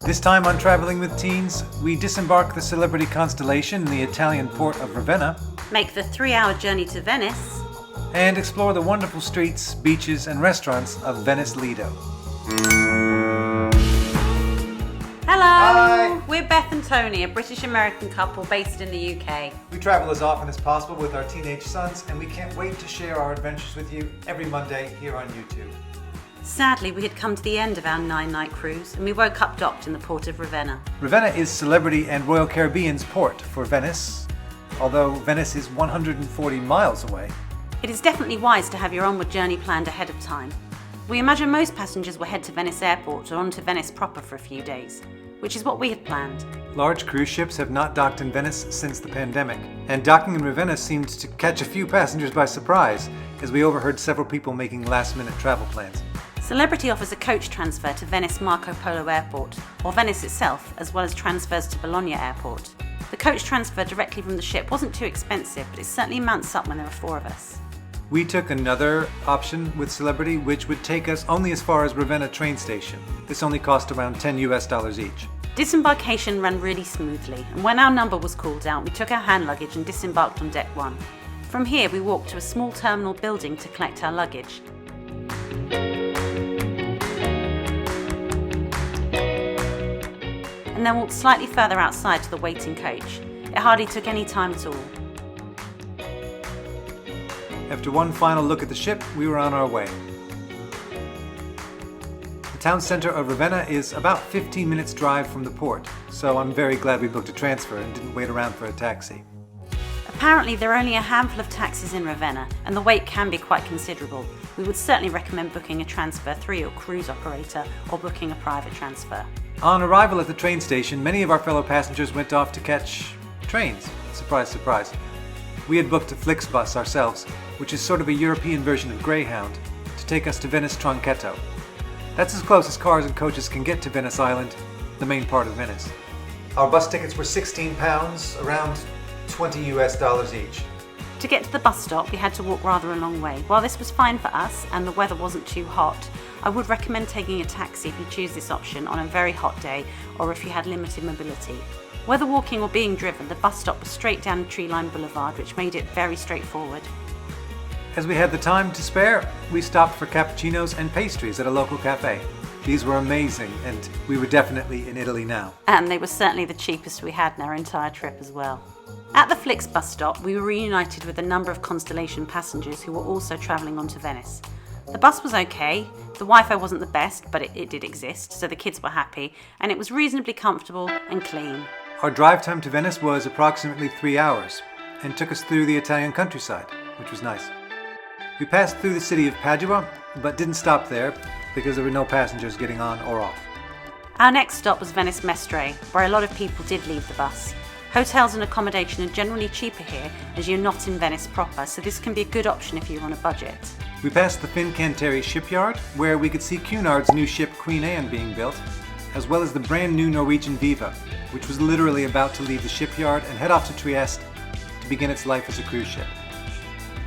This time on Traveling with Teens, we disembark the celebrity constellation in the Italian port of Ravenna, make the 3-hour journey to Venice, and explore the wonderful streets, beaches, and restaurants of Venice Lido. Hello! Hi! We're Beth and Tony, a British-American couple based in the UK. We travel as often as possible with our teenage sons, and we can't wait to share our adventures with you every Monday here on YouTube. Sadly, we had come to the end of our 9-night cruise and we woke up docked in the port of Ravenna. Ravenna is Celebrity and Royal Caribbean's port for Venice, although Venice is 140 miles away. It is definitely wise to have your onward journey planned ahead of time. We imagine most passengers will head to Venice Airport or on to Venice proper for a few days, which is what we had planned. Large cruise ships have not docked in Venice since the pandemic, and docking in Ravenna seemed to catch a few passengers by surprise, as we overheard several people making last-minute travel plans. Celebrity offers a coach transfer to Venice Marco Polo Airport, or Venice itself, as well as transfers to Bologna Airport. The coach transfer directly from the ship wasn't too expensive, but it certainly mounts up when there are 4 of us. We took another option with Celebrity, which would take us only as far as Ravenna train station. This only cost around $10 each. Disembarkation ran really smoothly, and when our number was called out, we took our hand luggage and disembarked on deck 1. From here, we walked to a small terminal building to collect our luggage. And then walked slightly further outside to the waiting coach. It hardly took any time at all. After one final look at the ship, we were on our way. The town center of Ravenna is about 15 minutes drive from the port, so I'm very glad we booked a transfer and didn't wait around for a taxi. Apparently there are only a handful of taxis in Ravenna, and the wait can be quite considerable. We would certainly recommend booking a transfer through your cruise operator or booking a private transfer. On arrival at the train station, many of our fellow passengers went off to catch trains. Surprise, surprise. We had booked a FlixBus ourselves, which is sort of a European version of Greyhound, to take us to Venice Tronchetto. That's as close as cars and coaches can get to Venice Island, the main part of Venice. Our bus tickets were £16, around $20 each. To get to the bus stop, we had to walk rather a long way. While this was fine for us and the weather wasn't too hot, I would recommend taking a taxi if you choose this option on a very hot day or if you had limited mobility. Whether walking or being driven, the bus stop was straight down Tree-lined Boulevard, which made it very straightforward. As we had the time to spare, we stopped for cappuccinos and pastries at a local cafe. These were amazing, and we were definitely in Italy now. And they were certainly the cheapest we had in our entire trip as well. At the FlixBus stop, we were reunited with a number of Constellation passengers who were also travelling on to Venice. The bus was okay, the Wi-Fi wasn't the best, but it did exist, so the kids were happy, and it was reasonably comfortable and clean. Our drive time to Venice was approximately 3 hours, and took us through the Italian countryside, which was nice. We passed through the city of Padua, but didn't stop there, because there were no passengers getting on or off. Our next stop was Venice Mestre, where a lot of people did leave the bus. Hotels and accommodation are generally cheaper here, as you're not in Venice proper, so this can be a good option if you're on a budget. We passed the Fincantieri shipyard, where we could see Cunard's new ship Queen Anne being built, as well as the brand new Norwegian Viva, which was literally about to leave the shipyard and head off to Trieste to begin its life as a cruise ship.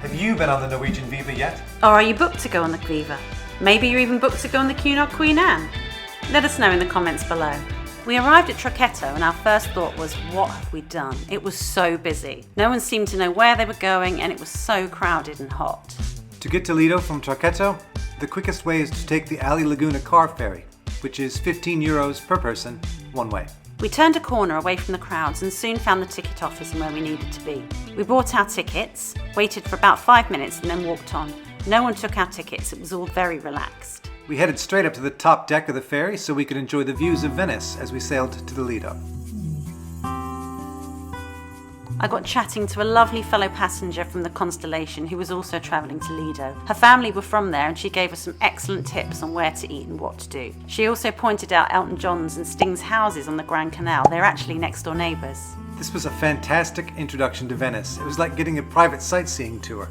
Have you been on the Norwegian Viva yet? Or are you booked to go on the Viva? Maybe you're even booked to go on the Cunard Queen Anne? Let us know in the comments below. We arrived at Tronchetto and our first thought was, what have we done? It was so busy. No one seemed to know where they were going and it was so crowded and hot. To get to Lido from Tronchetto, the quickest way is to take the Ali Laguna CAR ferry, which is €15 per person, one way. We turned a corner away from the crowds and soon found the ticket office and where we needed to be. We bought our tickets, waited for about 5 minutes and then walked on. No one took our tickets, it was all very relaxed. We headed straight up to the top deck of the ferry so we could enjoy the views of Venice as we sailed to the Lido. I got chatting to a lovely fellow passenger from the Constellation who was also travelling to Lido. Her family were from there and she gave us some excellent tips on where to eat and what to do. She also pointed out Elton John's and Sting's houses on the Grand Canal. They're actually next door neighbours. This was a fantastic introduction to Venice. It was like getting a private sightseeing tour.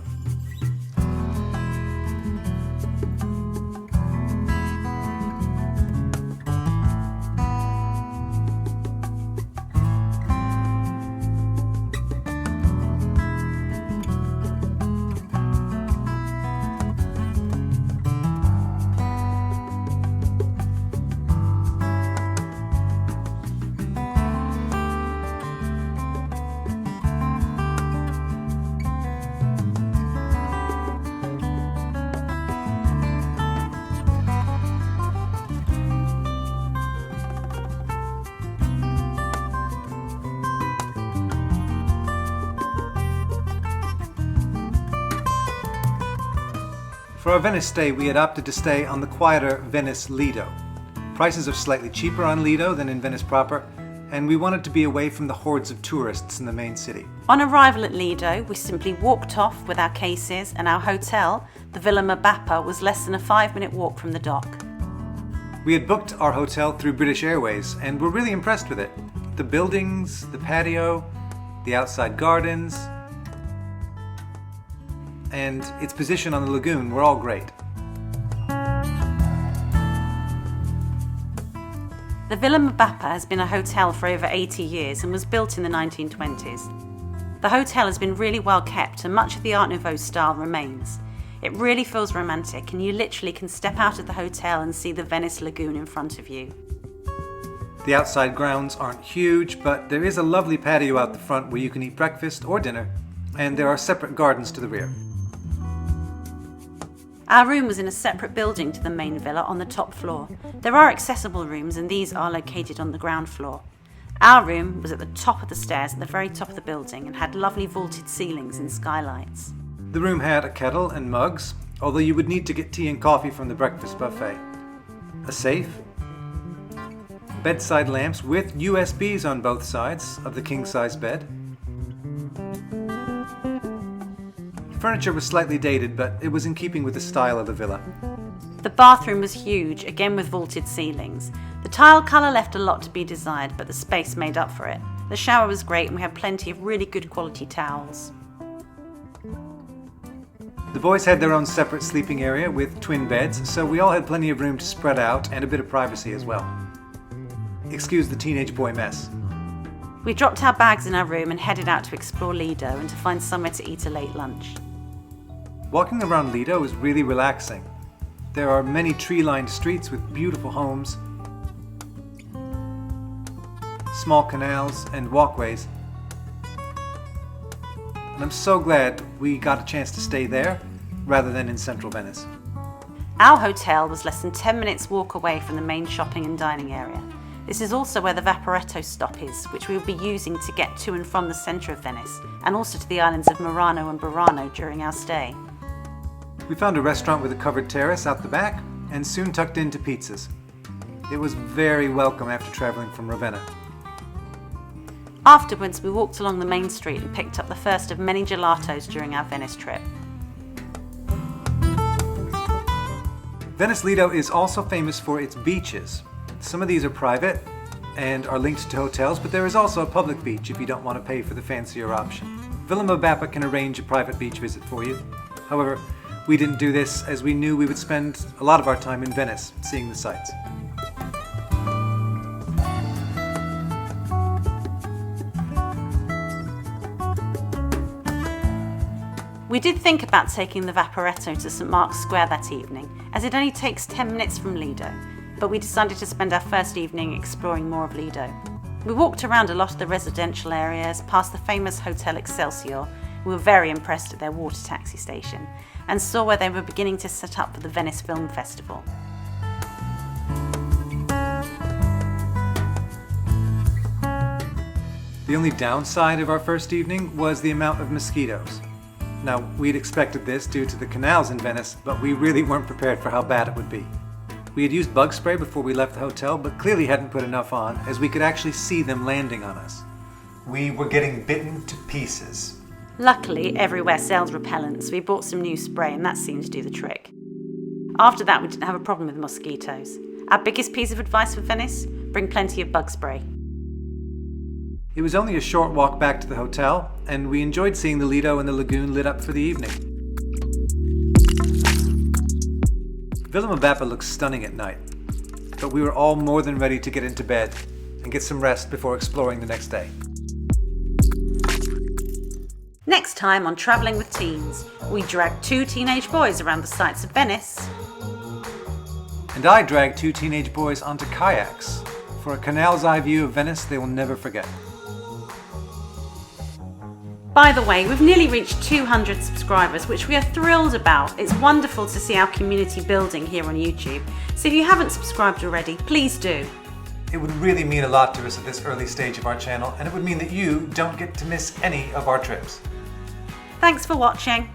For our Venice stay, we had opted to stay on the quieter Venice Lido. Prices are slightly cheaper on Lido than in Venice proper, and we wanted to be away from the hordes of tourists in the main city. On arrival at Lido, we simply walked off with our cases, and our hotel, the Villa Mabapa, was less than a 5-minute walk from the dock. We had booked our hotel through British Airways and were really impressed with it. The buildings, the patio, the outside gardens, and its position on the lagoon were all great. The Villa Mabapa has been a hotel for over 80 years and was built in the 1920s. The hotel has been really well kept and much of the Art Nouveau style remains. It really feels romantic and you literally can step out of the hotel and see the Venice lagoon in front of you. The outside grounds aren't huge, but there is a lovely patio out the front where you can eat breakfast or dinner, and there are separate gardens to the rear. Our room was in a separate building to the main villa on the top floor. There are accessible rooms and these are located on the ground floor. Our room was at the top of the stairs at the very top of the building and had lovely vaulted ceilings and skylights. The room had a kettle and mugs, although you would need to get tea and coffee from the breakfast buffet. A safe, bedside lamps with USBs on both sides of the king-size bed. Furniture was slightly dated, but it was in keeping with the style of the villa. The bathroom was huge, again with vaulted ceilings. The tile colour left a lot to be desired, but the space made up for it. The shower was great and we had plenty of really good quality towels. The boys had their own separate sleeping area with twin beds, so we all had plenty of room to spread out and a bit of privacy as well. Excuse the teenage boy mess. We dropped our bags in our room and headed out to explore Lido and to find somewhere to eat a late lunch. Walking around Lido is really relaxing. There are many tree-lined streets with beautiful homes, small canals and walkways. And I'm so glad we got a chance to stay there rather than in central Venice. Our hotel was less than 10 minutes walk away from the main shopping and dining area. This is also where the Vaporetto stop is, which we will be using to get to and from the centre of Venice, and also to the islands of Murano and Burano during our stay. We found a restaurant with a covered terrace out the back and soon tucked into pizzas. It was very welcome after travelling from Ravenna. Afterwards, we walked along the main street and picked up the first of many gelatos during our Venice trip. Venice Lido is also famous for its beaches. Some of these are private and are linked to hotels, but there is also a public beach if you don't want to pay for the fancier option. Villa Mabapa can arrange a private beach visit for you. However, we didn't do this as we knew we would spend a lot of our time in Venice seeing the sights. We did think about taking the Vaporetto to St Mark's Square that evening, as it only takes 10 minutes from Lido, but we decided to spend our first evening exploring more of Lido. We walked around a lot of the residential areas, past the famous Hotel Excelsior. We were very impressed at their water taxi station, and saw where they were beginning to set up for the Venice Film Festival. The only downside of our first evening was the amount of mosquitoes. Now, we'd expected this due to the canals in Venice, but we really weren't prepared for how bad it would be. We had used bug spray before we left the hotel, but clearly hadn't put enough on, as we could actually see them landing on us. We were getting bitten to pieces. Luckily, everywhere sells repellents, so we bought some new spray and that seemed to do the trick. After that, we didn't have a problem with mosquitoes. Our biggest piece of advice for Venice? Bring plenty of bug spray. It was only a short walk back to the hotel, and we enjoyed seeing the Lido and the lagoon lit up for the evening. Villa Mabapa looks stunning at night, but we were all more than ready to get into bed and get some rest before exploring the next day. Next time on Travelling with Teens, we drag 2 teenage boys around the sights of Venice. And I dragged 2 teenage boys onto kayaks for a canal's eye view of Venice they will never forget. By the way, we've nearly reached 200 subscribers, which we are thrilled about. It's wonderful to see our community building here on YouTube. So if you haven't subscribed already, please do. It would really mean a lot to us at this early stage of our channel, and it would mean that you don't get to miss any of our trips. Thanks for watching.